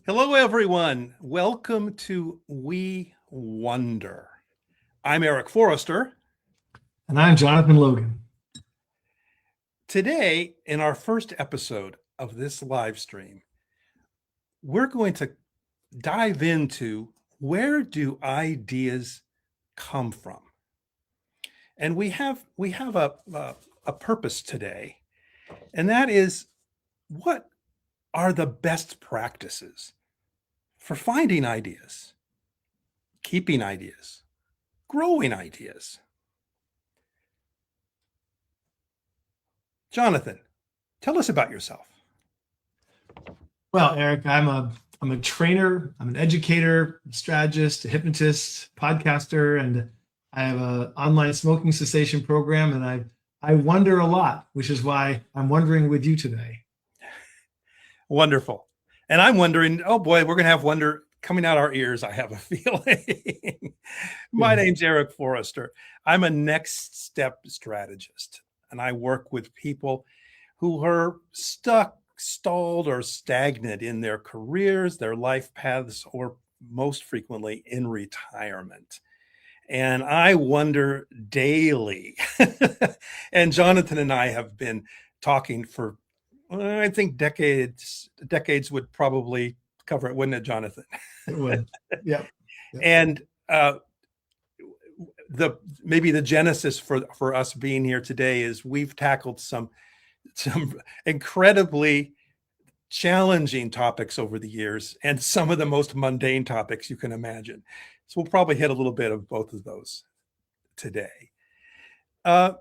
Hello, everyone. Welcome to We Wonder. I'm Eric Forrester. And I'm Jonathan Logan. Today, in our first episode of this live stream, we're going to dive into where do ideas come from? And we have a purpose today, and that is what are the best practices for finding ideas, keeping ideas, growing ideas. Jonathan, tell us about yourself. Well, Eric, I'm a trainer, I'm an educator, a strategist, a hypnotist, podcaster, and I have an online smoking cessation program. And I wonder a lot, which is why I'm wondering with you today. Wonderful. And I'm wondering, oh boy, we're going to have wonder coming out our ears, I have a feeling. My name's Erik Forrester. I'm a next step strategist, and I work with people who are stuck, stalled, or stagnant in their careers, their life paths, or most frequently in retirement. And I wonder daily. And Jonathan and I have been talking for, I think, decades. Decades would probably cover it, wouldn't it, Jonathan? It would. Yep. And maybe the genesis for us being here today is we've tackled some incredibly challenging topics over the years, and some of the most mundane topics you can imagine. So we'll probably hit a little bit of both of those today. I'd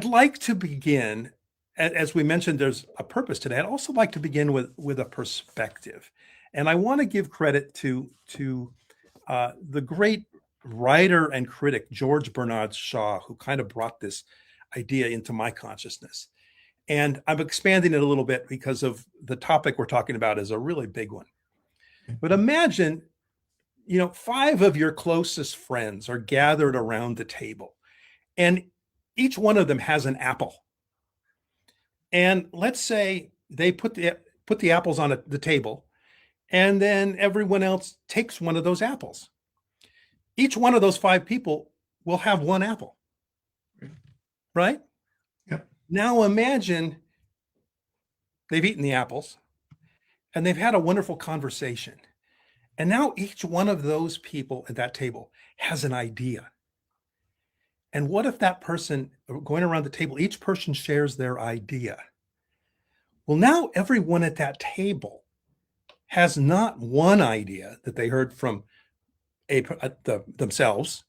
like to begin, as we mentioned, there's a purpose today. I'd also like to begin with a perspective. And I want to give credit to the great writer and critic, George Bernard Shaw, who kind of brought this idea into my consciousness. And I'm expanding it a little bit because of the topic we're talking about is a really big one. But imagine, 5 of your closest friends are gathered around the table, and each one of them has an apple. And let's say they put the apples on the table, and then everyone else takes one of those apples. Each one of those 5 people will have one apple, right? Yep. Now imagine they've eaten the apples and they've had a wonderful conversation. And now each one of those people at that table has an idea. And what if that person going around the table, each person shares their idea? Well, now everyone at that table has not one idea that they heard from themselves.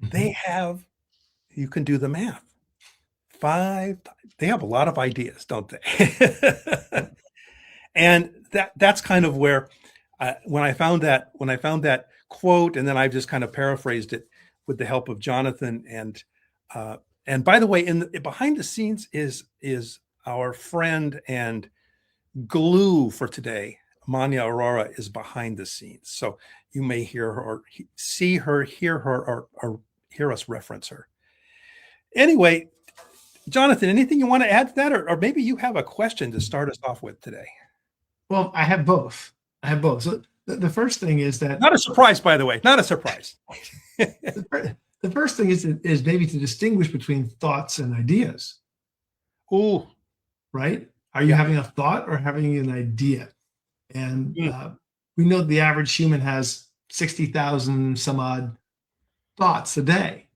Mm-hmm. They have, you can do the math, 5, they have a lot of ideas, don't they? And that's kind of where, when I found that quote, and then I just kind of paraphrased it with the help of Jonathan. And by the way, behind the scenes is our friend and glue for today. Manya Aurora is behind the scenes. So you may hear her or see her, hear her, or hear us reference her. Anyway, Jonathan, anything you want to add to that? Or maybe you have a question to start us off with today. Well, I have both. So the first thing is that... Not a surprise, by the way. Not a surprise. The first thing is maybe to distinguish between thoughts and ideas. Ooh. Right? Are you having a thought or having an idea? And we know the average human has 60,000 some odd thoughts a day.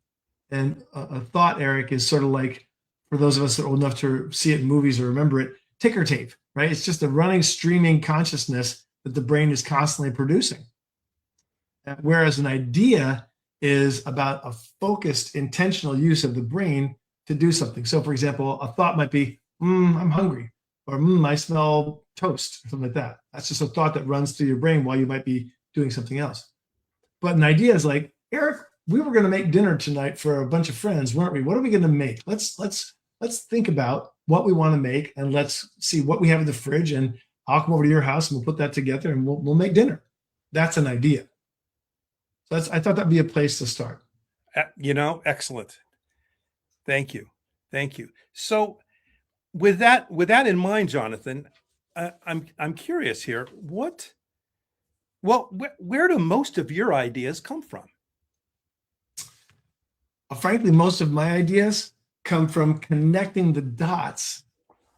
And a thought, Eric, is sort of like, for those of us that are old enough to see it in movies or remember it, ticker tape, right? It's just a running, streaming consciousness that the brain is constantly producing. Whereas an idea is about a focused, intentional use of the brain to do something. So, for example, a thought might be, I'm hungry, or I smell toast, or something like that. That's just a thought that runs through your brain while you might be doing something else. But an idea is like, Eric, we were going to make dinner tonight for a bunch of friends, weren't we? What are we going to make? Let's think about what we want to make, and let's see what we have in the fridge, and I'll come over to your house and we'll put that together and we'll make dinner. That's an idea. So I thought that'd be a place to start. Excellent. Thank you. So with that in mind, Jonathan, I'm curious here. Where do most of your ideas come from? Frankly, most of my ideas come from connecting the dots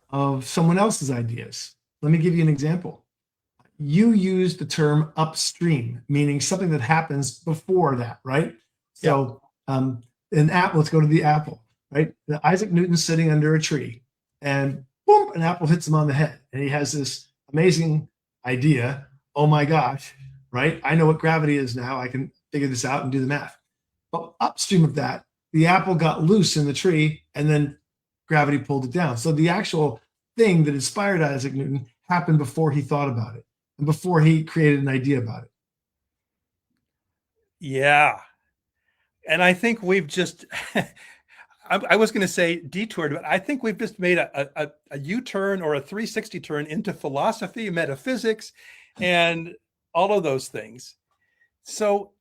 of someone else's ideas. Let me give you an example. You use the term upstream, meaning something that happens before that, right? Yeah. So, an apple, let's go to the apple, right? Isaac Newton's sitting under a tree, and boom, an apple hits him on the head. And he has this amazing idea. Oh my gosh, right? I know what gravity is now. I can figure this out and do the math. But upstream of that, the apple got loose in the tree, and then gravity pulled it down. So the actual thing that inspired Isaac Newton happened before he thought about it and before he created an idea about it. Yeah. And I think we've just, I was going to say detoured, but I think we've just made a U-turn or a 360 turn into philosophy, metaphysics, and all of those things. So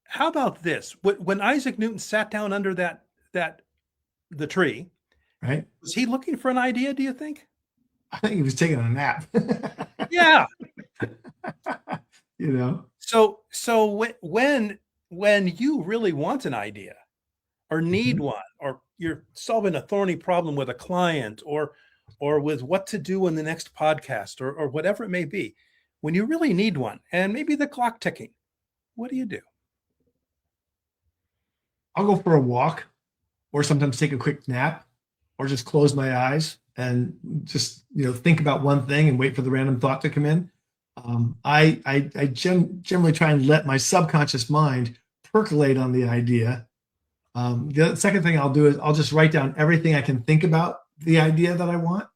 how about this? When Isaac Newton sat down under the tree, Right? was he looking for an idea, do you think? I think he was taking a nap. Yeah. You know? So when you really want an idea or need one, or you're solving a thorny problem with a client, or with what to do in the next podcast, or whatever it may be, when you really need one and maybe the clock ticking, what do you do? I'll go for a walk or sometimes take a quick nap or just close my eyes and just, think about one thing and wait for the random thought to come in. I generally try and let my subconscious mind percolate on the idea. The second thing I'll do is I'll just write down everything I can think about the idea that I want.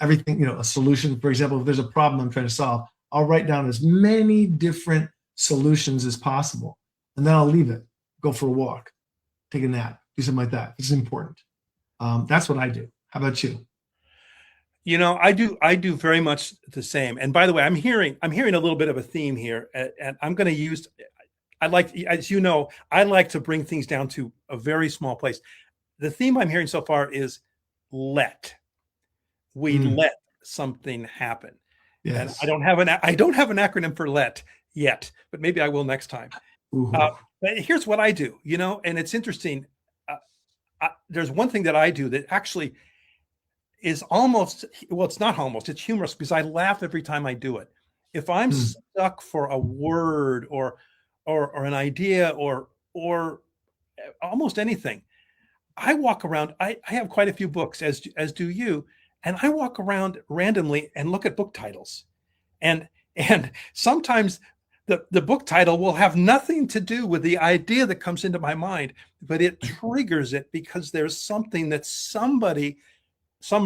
Everything, a solution, for example, if there's a problem I'm trying to solve, I'll write down as many different solutions as possible. And then I'll leave it, go for a walk, take a nap, do something like that. It's important. That's what I do. How about you? I do very much the same. And by the way, I'm hearing a little bit of a theme here, and I'm going to use. I like, as you know, I like to bring things down to a very small place. The theme I'm hearing so far is let. We let something happen. And Yes. I don't have an acronym for let yet, but maybe I will next time. Ooh. But here's what I do, and it's interesting. There's one thing that I do that actually is almost, well, it's not almost, it's humorous because I laugh every time I do it. If I'm stuck for a word or an idea or almost anything, I walk around. I have quite a few books, as do you, and I walk around randomly and look at book titles, and sometimes the book title will have nothing to do with the idea that comes into my mind, but it triggers it because there's something that some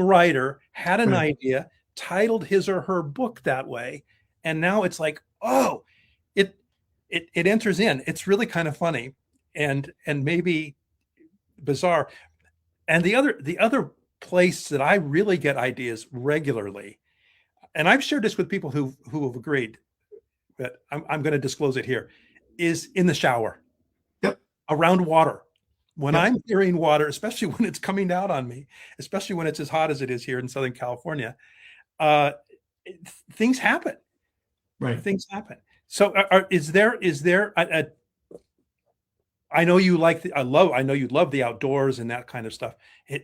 writer had an idea, titled his or her book that way, and now it's like, oh, it enters in. It's really kind of funny and maybe bizarre. And the other place that I really get ideas regularly, and I've shared this with people who have agreed, but I'm going to disclose it here, is in the shower. Yep. Around water. When Yep. I'm hearing water, especially when it's coming out on me, especially when it's as hot as it is here in Southern California, uh, things happen. Right. Things happen. So, is there I know you I know you love the outdoors and that kind of stuff.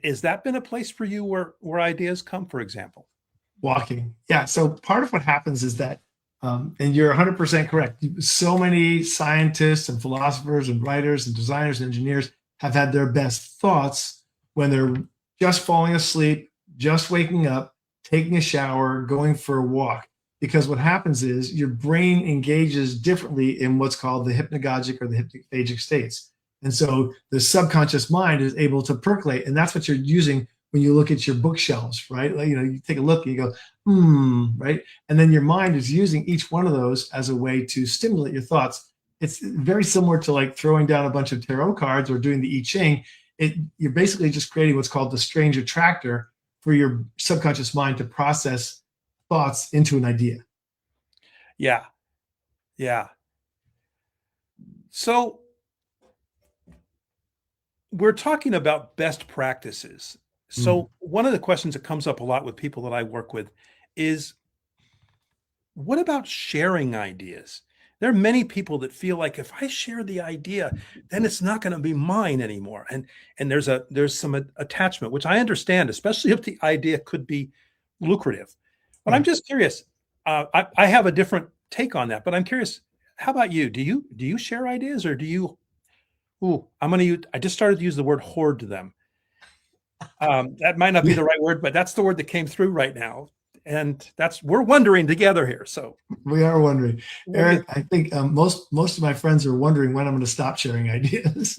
Has that been a place for you where ideas come, for example? Walking. Yeah. So part of what happens is that, and you're 100% correct. So many scientists and philosophers and writers and designers and engineers have had their best thoughts when they're just falling asleep, just waking up, taking a shower, going for a walk. Because what happens is your brain engages differently in what's called the hypnagogic or the hypnophagic states. And so the subconscious mind is able to percolate. And that's what you're using when you look at your bookshelves, right? Like, you take a look and you go, right? And then your mind is using each one of those as a way to stimulate your thoughts. It's very similar to like throwing down a bunch of tarot cards or doing the I Ching. You're basically just creating what's called the strange attractor for your subconscious mind to process thoughts into an idea. Yeah. Yeah. So we're talking about best practices. Mm. So one of the questions that comes up a lot with people that I work with is, what about sharing ideas? There are many people that feel like if I share the idea, then it's not going to be mine anymore. And there's some attachment, which I understand, especially if the idea could be lucrative. But I'm Right. just curious. I have a different take on that, but I'm curious. How about you? Do you share ideas, or do you? Ooh, I'm going to use. I just started to use the word hoard them. That might not be We, the right word, but that's the word that came through right now, and that's we're wondering together here. So, we are wondering, what do you? Eric. I think most of my friends are wondering when I'm going to stop sharing ideas.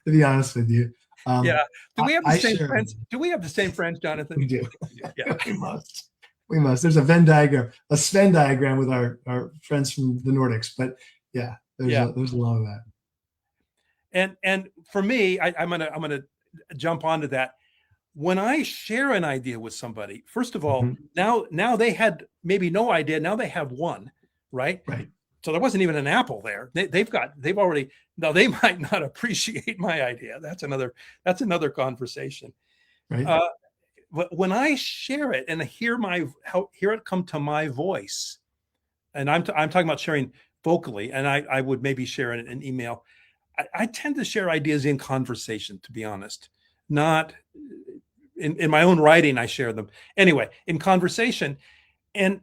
To be honest with you, um, Yeah. Do we have the I same share. friends? Do we have the same friends, Jonathan? We do. I think we do. Yeah. We must. We must. There's a Venn diagram, a Sven diagram with our friends from the Nordics. But yeah, Yeah. there's a lot of that. And for me, I'm gonna jump onto that. When I share an idea with somebody, first of all, Mhm. now they had maybe no idea. Now they have one, right? Right. So there wasn't even an apple there. They've already, now they might not appreciate my idea. That's another conversation. Right. Uh, but when I share it and hear it come to my voice, and I'm talking about sharing vocally, and I would maybe share an email. I tend to share ideas in conversation, to be honest, not in my own writing. I share them anyway in conversation, and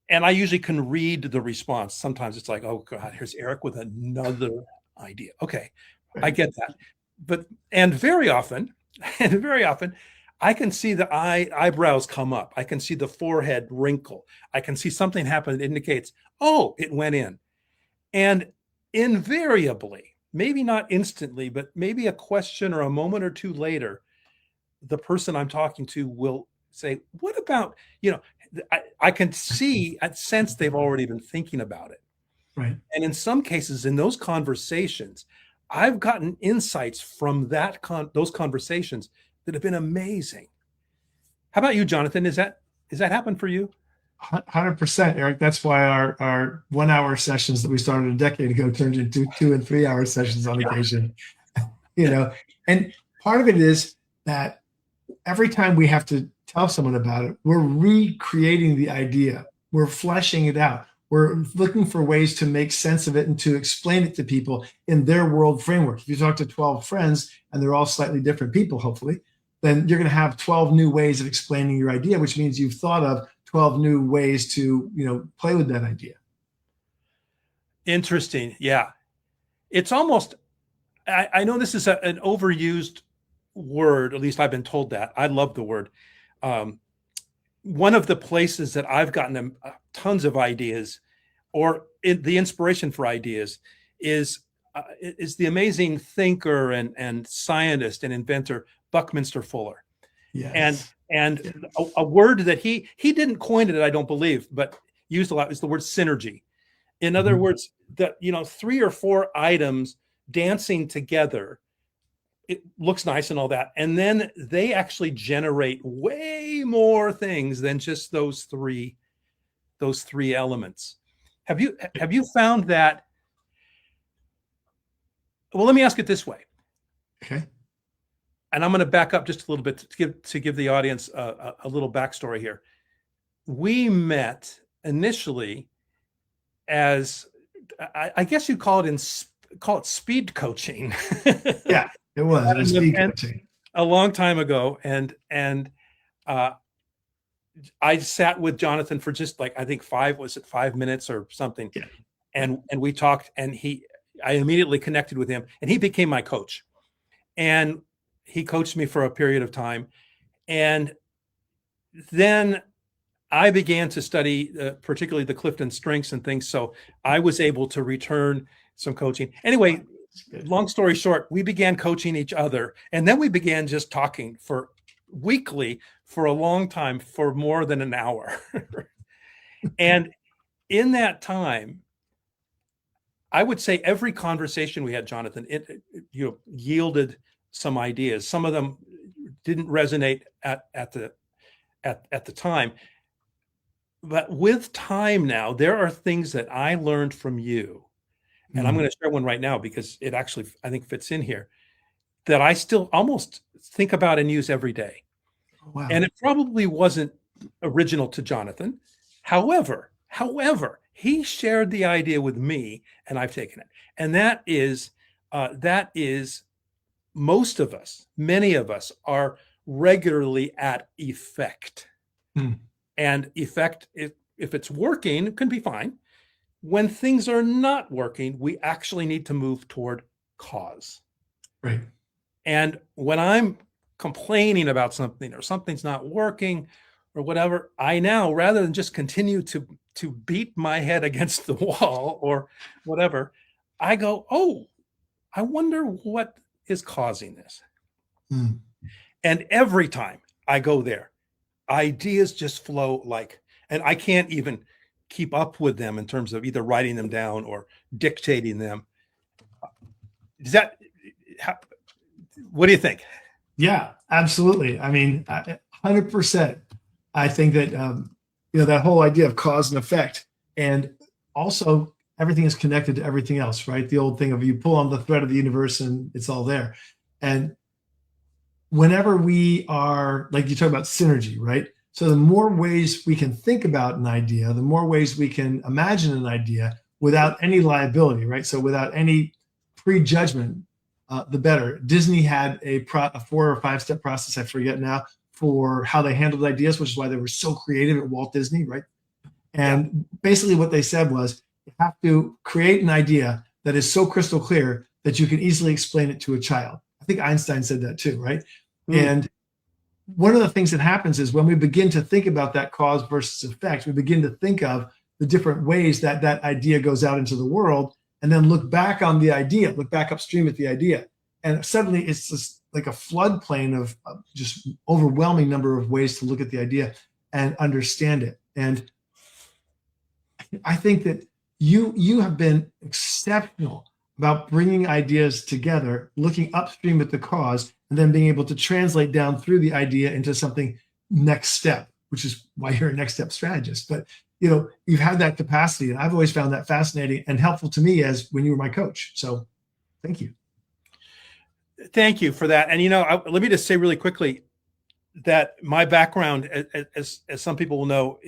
and I usually can read the response. Sometimes it's like, oh God, here's Eric with another idea. Okay, I Right. get that, but and very often, and very often, I can see the eyebrows come up. I can see the forehead wrinkle. I can see something happen that indicates, oh, it went in. And invariably, maybe not instantly, but maybe a question or a moment or two later, the person I'm talking to will say, what about, I can see, I sense they've already been thinking about it. Right. And in some cases, in those conversations, I've gotten insights from those conversations that have been amazing. How about you, Jonathan? Is that happened for you? 100%, Eric. That's why our 1 hour sessions that we started a decade ago turned into 2 and 3 hour sessions on Yeah. occasion. You know, and part of it is that every time we have to tell someone about it, we're recreating the idea, we're fleshing it out, we're looking for ways to make sense of it and to explain it to people in their world framework. If you talk to 12 friends and they're all slightly different people, hopefully, then you're going to have 12 new ways of explaining your idea, which means you've thought of 12 new ways to, play with that idea. Interesting. Yeah. It's almost, I know this is an overused word, at least I've been told that. I love the word. Um, One of the places that I've gotten tons of ideas, or the inspiration for ideas, is the amazing thinker and scientist and inventor Buckminster Fuller. And Yes. and Yes. a word that he didn't coin it, I don't believe, but used a lot, is the word synergy. In other Mhm. words, that three or four items dancing together, it looks nice and all that, and then they actually generate way more things than just those three elements. Have you found that? Well, let me ask it this way, Okay. and I'm going to back up just a little bit to give the audience a little backstory here. We met initially as, I guess you call it speed coaching. Yeah, it was. At It was an speed event coaching. a long time ago, and uh, I sat with Jonathan for just, like, I think 5 minutes or something, Yeah. Yeah. and we talked, and I immediately connected with him, and he became my coach, and he coached me for a period of time, and then I began to study, particularly the Clifton strengths and things. So I was able to return some coaching. Anyway, It's good. long story short, we began coaching each other, and then we began just talking for weekly for a long time, for more than an hour. And in that time, I would say every conversation we had, Jonathan, it yielded some ideas. Some of them didn't resonate at the time, but with time now, there are things that I learned from you, and I'm Mm. going to share one right now because it actually, I think, fits in here. that I still almost think about and use every day. Oh, wow. And it probably wasn't original to Jonathan. However, he shared the idea with me, and I've taken it. And that is most of us, many of us are regularly at effect. Hmm. And effect, if it's working, it can be fine. When things are not working, we actually need to move toward cause. Right. And when I'm complaining about something or something's not working or whatever, I now, rather than just continue to beat my head against the wall or whatever, I go, oh, I wonder what is causing this. Hmm. And every time I go there, ideas just flow and I can't even keep up with them in terms of either writing them down or dictating them. Is that, what do you think? Yeah, absolutely. I mean, 100%. I think that that whole idea of cause and effect, and also everything is connected to everything else, right? The old thing of you pull on the thread of the universe and it's all there. And whenever we are, like you talk about synergy, right? So the more ways we can think about an idea, the more ways we can imagine an idea without any liability, right? So without any prejudgment, the better. Disney had a 4 or 5 step process, I forget now, for how they handled ideas, which is why they were so creative at Walt Disney, right? And basically what they said was you have to create an idea that is so crystal clear that you can easily explain it to a child. I think Einstein said that too, right? And one of the things that happens is when we begin to think about that cause versus effect, we begin to think of the different ways that that idea goes out into the world, and then look back on the idea, look back upstream at the idea. And suddenly it's just like a floodplain of just overwhelming number of ways to look at the idea and understand it. And I think that you have been exceptional about bringing ideas together, looking upstream at the cause, and then being able to translate down through the idea into something next step, which is why you're a next step strategist. But you've had that capacity, and I've always found that fascinating and helpful to me as when you were my coach. So thank you. Thank you for that. And let me just say really quickly that my background, as some people will know,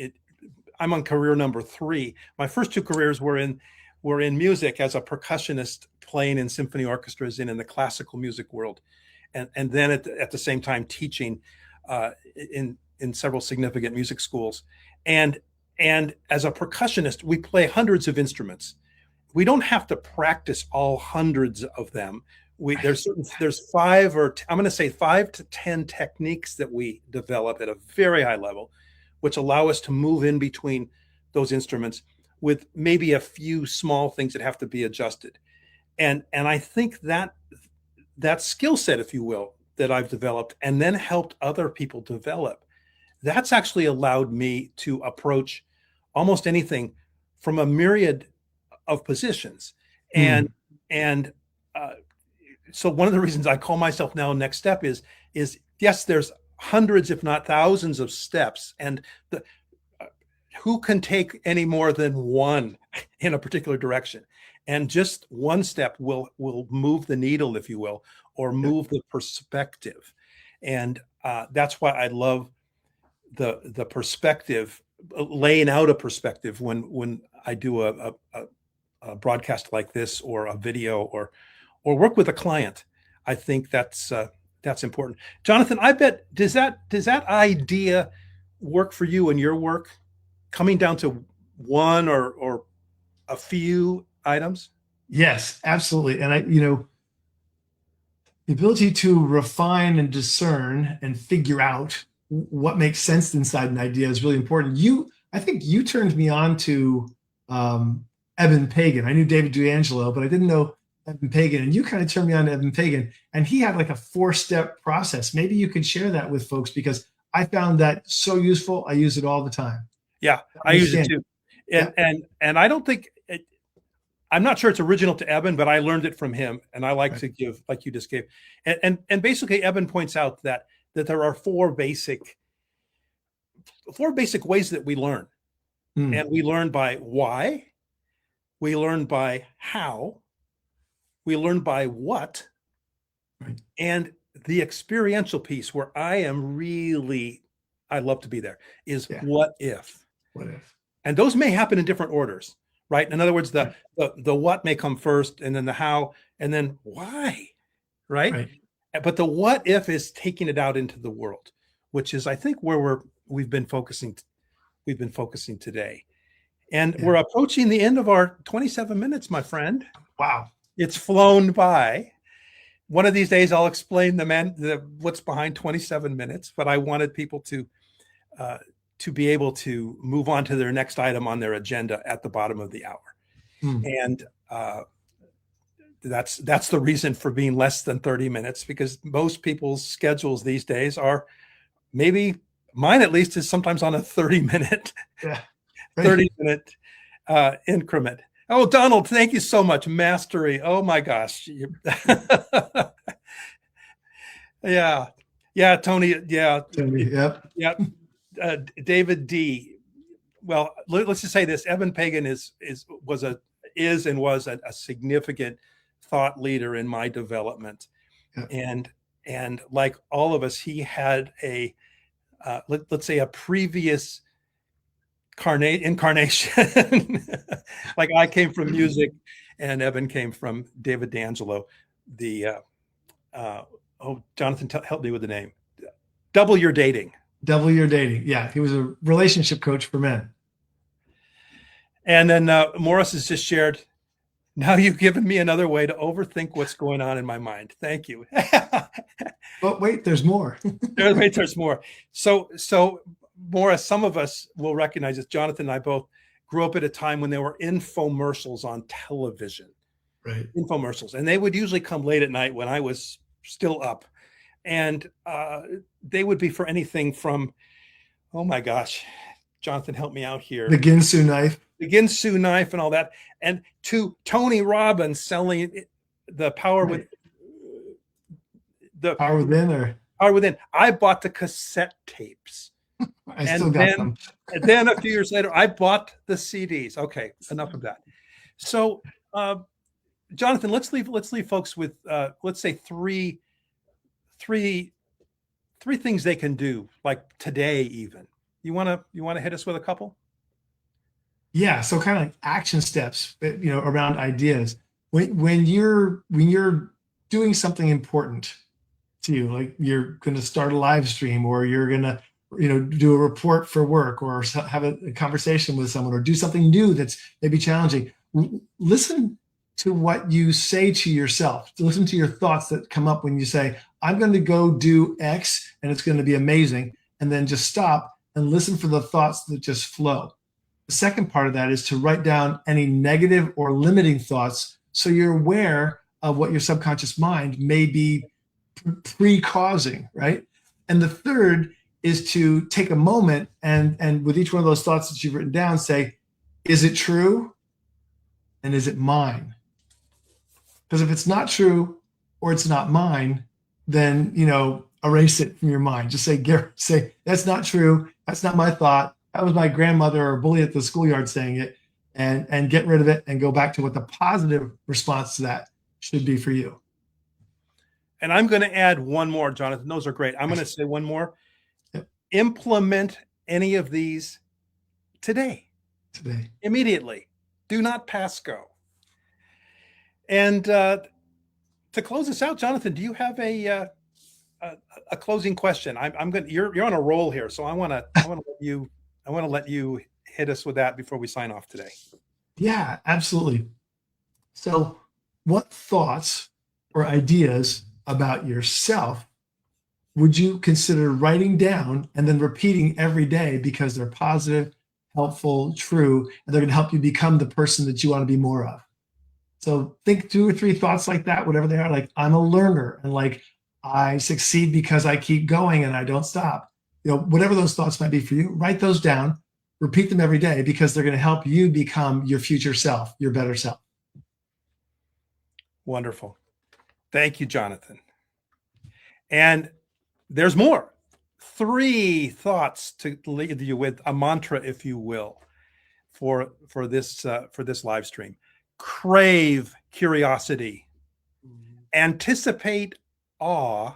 I'm on career number 3. My first 2 careers were in music as a percussionist, playing in symphony orchestras and in the classical music world, and then at the same time teaching in several significant music schools. And as a percussionist, we play hundreds of instruments. We don't have to practice all hundreds of them. There's 5 or I'm going to say 5 to 10 techniques that we develop at a very high level, which allow us to move in between those instruments with maybe a few small things that have to be adjusted. And I think that skill set, if you will, that I've developed and then helped other people develop, that's actually allowed me to approach almost anything from a myriad of positions. And so one of the reasons I call myself now Next Step is yes, there's hundreds, if not thousands, of steps, and who can take any more than one in a particular direction? And just one step will move the needle, if you will, or move the perspective. And that's why I love the perspective, laying out a perspective when I do a broadcast like this, or a video, or work with a client. I think that's important. Jonathan, I bet, does that idea work for you in your work, coming down to one or a few items? Yes, absolutely. And the ability to refine and discern and figure out what makes sense inside an idea is really important. I think you turned me on to Eben Pagan. I knew David D'Angelo, but I didn't know Eben Pagan. And you kind of turned me on to Eben Pagan, and he had like a 4-step process. Maybe you could share that with folks, because I found that so useful. I use it all the time. Yeah, I use it too. And I don't think I'm not sure it's original to Eben, but I learned it from him, and I like to give, like you just gave. And basically, Eben points out that there are 4 basic ways that we learn. And we learn by why, we learn by how, we learn by what, Right. And the experiential piece where I love to be there is Yeah. what if? What if? And those may happen in different orders, right? In other words, Right. the what may come first, and then the how, and then why, right? Right. But the what if is taking it out into the world, which is, I think, where we've been focusing today. And Yeah. we're approaching the end of our 27 minutes, my friend. Wow. It's flown by. One of these days, I'll explain what's behind 27 minutes. But I wanted people to be able to move on to their next item on their agenda at the bottom of the hour. And that's the reason for being less than 30 minutes, because most people's schedules these days are, maybe mine at least, is sometimes on a 30-minute Yeah. 30-minute increment. Oh, Donald, thank you so much. Mastery. Oh my gosh. Yeah. Yeah, Tony. Yeah. Tony, yep. Yeah. David D. Well, let's just say this: Evan Pagan was a significant thought leader in my development, Yep. and like all of us, he had let's say a previous incarnation. Like I came from music, and Evan came from David D'Angelo. Jonathan, help me with the name. Double Your Dating. Double Your Dating. Yeah, he was a relationship coach for men. And then Morris has just shared, now you've given me another way to overthink what's going on in my mind. Thank you. But wait, there's more. There's more. So Morris, some of us will recognize this. Jonathan and I both grew up at a time when there were infomercials on television. Right. Infomercials. And they would usually come late at night when I was still up. And they would be for anything from, oh my gosh, Jonathan, help me out here. The Ginsu knife. The Ginsu knife and all that. And to Tony Robbins selling the power with the Power Within, or Power Within. I bought the cassette tapes. I still got them. And then a few years later, I bought the CDs. Okay, enough of that. So, Jonathan, let's leave folks with let's say three things they can do, like today even. You want to hit us with a couple? Yeah, so kind of like action steps, around ideas. When you're doing something important to you, like you're going to start a live stream, or you're going to do a report for work, or have a conversation with someone, or do something new that's maybe challenging, listen to what you say to yourself. Listen to your thoughts that come up when you say, I'm going to go do X and it's going to be amazing. And then just stop and listen for the thoughts that just flow. The second part of that is to write down any negative or limiting thoughts, so you're aware of what your subconscious mind may be pre-causing, right? And the third is to take a moment and with each one of those thoughts that you've written down, say, is it true? And is it mine? Because if it's not true or it's not mine, then, erase it from your mind. Just say, that's not true. That's not my thought. That was my grandmother or bully at the schoolyard saying it, and get rid of it and go back to what the positive response to that should be for you. And I'm going to add one more, Jonathan. Those are great. I'm going to say one more. Yep. Implement any of these today, immediately. Do not pass go. And to close this out, Jonathan, do you have a closing question? You're on a roll here, so I want to let you hit us with that before we sign off today. Yeah, absolutely. So, what thoughts or ideas about yourself would you consider writing down and then repeating every day, because they're positive, helpful, true, and they're going to help you become the person that you want to be more of? So think 2 or 3 thoughts like that, whatever they are, like I'm a learner, and like I succeed because I keep going and I don't stop. Whatever those thoughts might be for you, write those down, repeat them every day, because they're going to help you become your future self, your better self. Wonderful. Thank you, Jonathan. And there's more. 3 thoughts to leave you with, a mantra, if you will, for this live stream. Crave curiosity. Anticipate awe,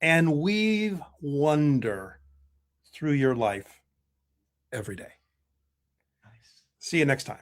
and weave wonder through your life every day. Nice. See you next time.